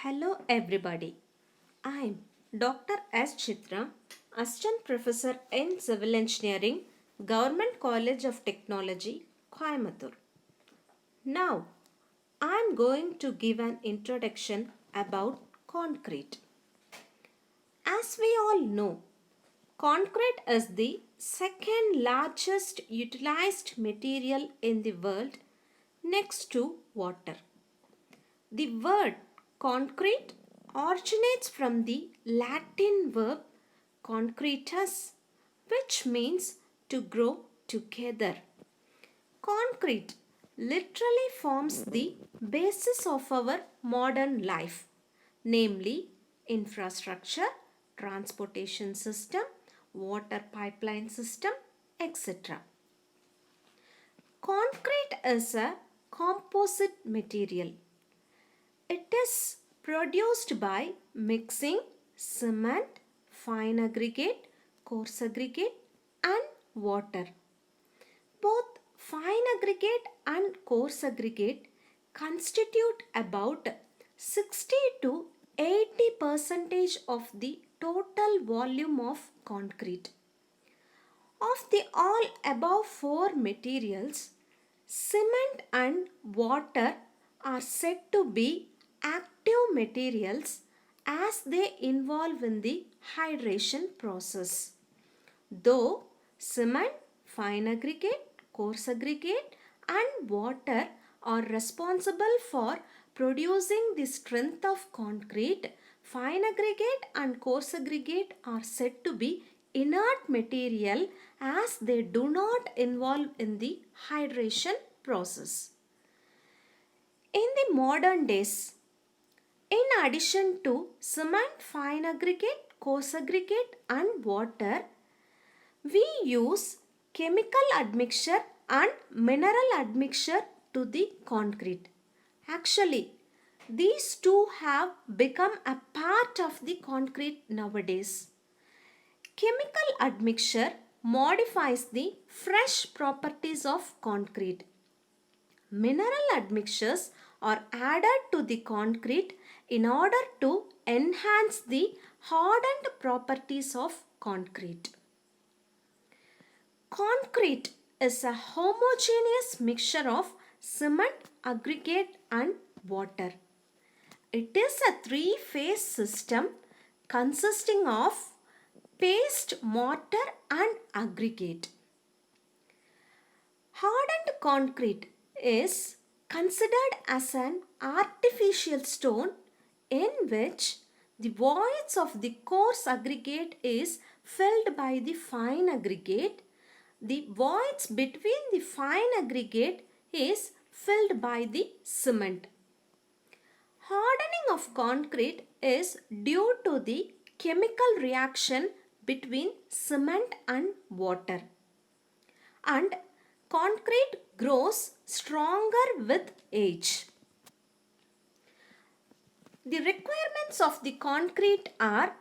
Hello everybody. I am Dr. S. Chitra, Assistant Professor in Civil Engineering, Government College of Technology, Coimbatore. Now, I am going to give an introduction about concrete. As we all know, concrete is the second largest utilized material in the world next to water. The word concrete originates from the Latin verb concretus, which means to grow together. Concrete literally forms the basis of our modern life, namely infrastructure, transportation system, water pipeline system, etc. Concrete is a composite material. It is produced by mixing cement, fine aggregate, coarse aggregate and water. Both fine aggregate and coarse aggregate constitute about 60 to 80 percentage of the total volume of concrete. Of the all above four materials, cement and water are said to be active materials as they involve in the hydration process. Though cement, fine aggregate, coarse aggregate and water are responsible for producing the strength of concrete, fine aggregate and coarse aggregate are said to be inert material as they do not involve in the hydration process. In the modern days, in addition to cement, fine aggregate, coarse aggregate and water, we use chemical admixture and mineral admixture to the concrete. Actually, these two have become a part of the concrete nowadays. Chemical admixture modifies the fresh properties of concrete. Mineral admixtures are added to the concrete in order to enhance the hardened properties of concrete. Concrete is a homogeneous mixture of cement, aggregate and water. It is a three-phase system consisting of paste, mortar and aggregate. Hardened concrete is considered as an artificial stone in which the voids of the coarse aggregate is filled by the fine aggregate. The voids between the fine aggregate is filled by the cement. Hardening of concrete is due to the chemical reaction between cement and water. And concrete grows stronger with age. The requirements of the concrete are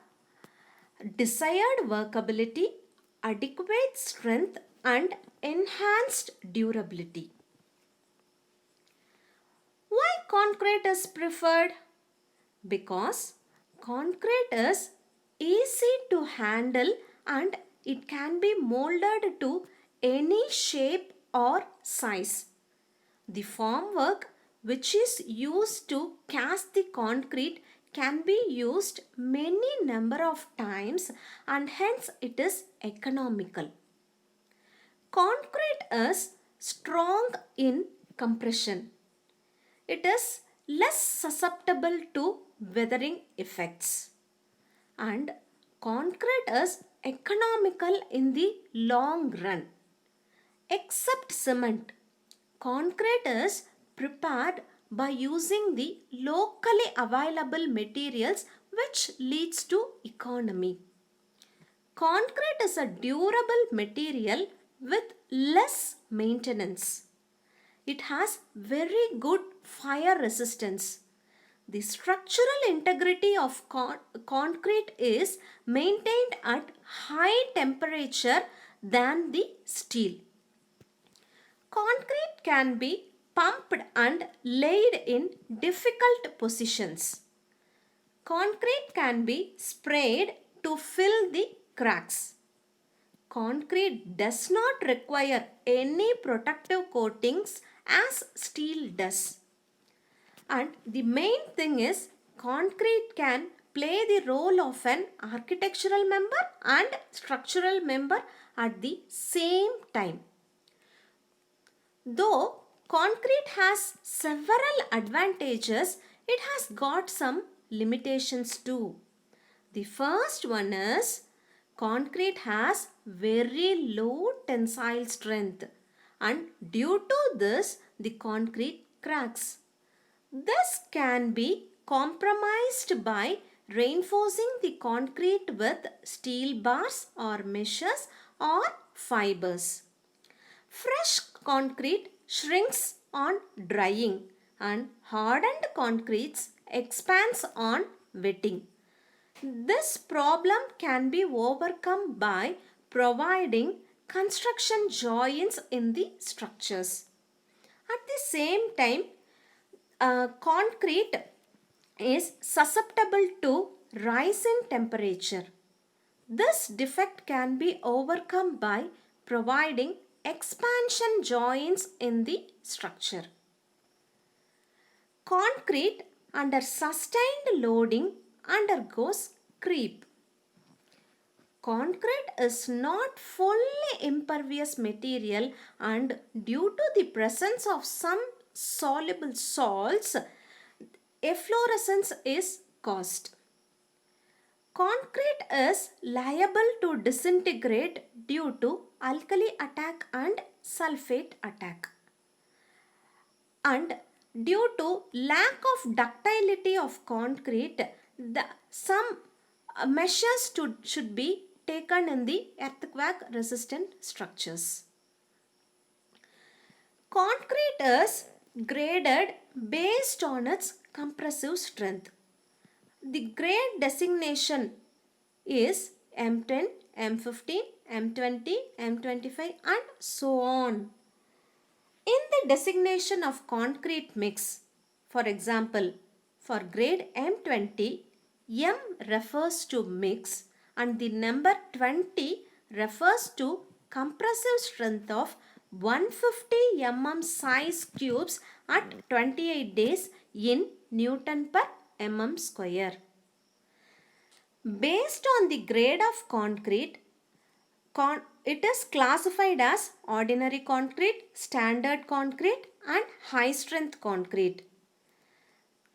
desired workability, adequate strength and enhanced durability. Why concrete is preferred? Because concrete is easy to handle and it can be molded to any shape or size. The formwork which is used to cast the concrete can be used many number of times and hence it is economical. Concrete is strong in compression. It is less susceptible to weathering effects. And concrete is economical in the long run. Except cement, concrete is prepared by using the locally available materials which leads to economy. Concrete is a durable material with less maintenance. It has very good fire resistance. The structural integrity of concrete is maintained at high temperature than the steel. Concrete can be pumped and laid in difficult positions. Concrete can be sprayed to fill the cracks. Concrete does not require any protective coatings as steel does. And the main thing is concrete can play the role of an architectural member and structural member at the same time. Though concrete has several advantages, it has got some limitations too. The first one is concrete has very low tensile strength, and due to this the concrete cracks. This can be compromised by reinforcing the concrete with steel bars or meshes or fibers. Fresh concrete shrinks on drying and hardened concretes expands on wetting. This problem can be overcome by providing construction joints in the structures. At the same time, concrete is susceptible to rise in temperature. This defect can be overcome by providing expansion joints in the structure. Concrete under sustained loading undergoes creep. Concrete is not fully impervious material, and due to the presence of some soluble salts, efflorescence is caused. Concrete is liable to disintegrate due to alkali attack and sulfate attack. And due to lack of ductility of concrete, some measures should be taken in the earthquake resistant structures. Concrete is graded based on its compressive strength. The grade designation is M10, M15, M20, M25 and so on. In the designation of concrete mix, for example, for grade M20, M refers to mix and the number 20 refers to compressive strength of 150 mm size cubes at 28 days in Newton per mm square. Based on the grade of concrete, it is classified as ordinary concrete, standard concrete and high strength concrete.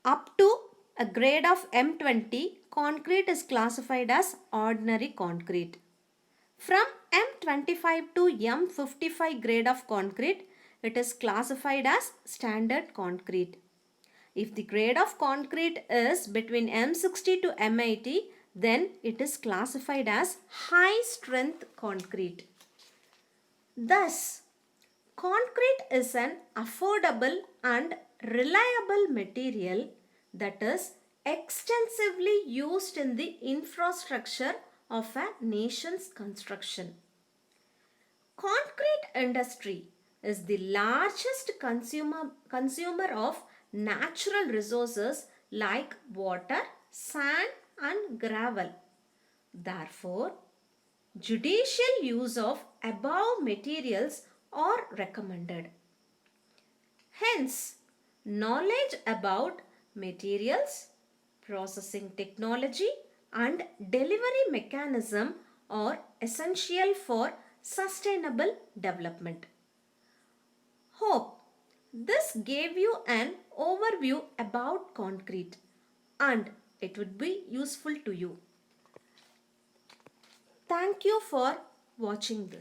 Up to a grade of M20, concrete is classified as ordinary concrete. From M25 to M55 grade of concrete, it is classified as standard concrete. If the grade of concrete is between M60 to M80, then it is classified as high strength concrete. Thus, concrete is an affordable and reliable material that is extensively used in the infrastructure of a nation's construction. Concrete industry is the largest consumer of natural resources like water, sand and gravel. Therefore, judicial use of above materials are recommended. Hence, knowledge about materials, processing technology and delivery mechanism are essential for sustainable development. Hope this gave you an overview about concrete and it would be useful to you. Thank you for watching this.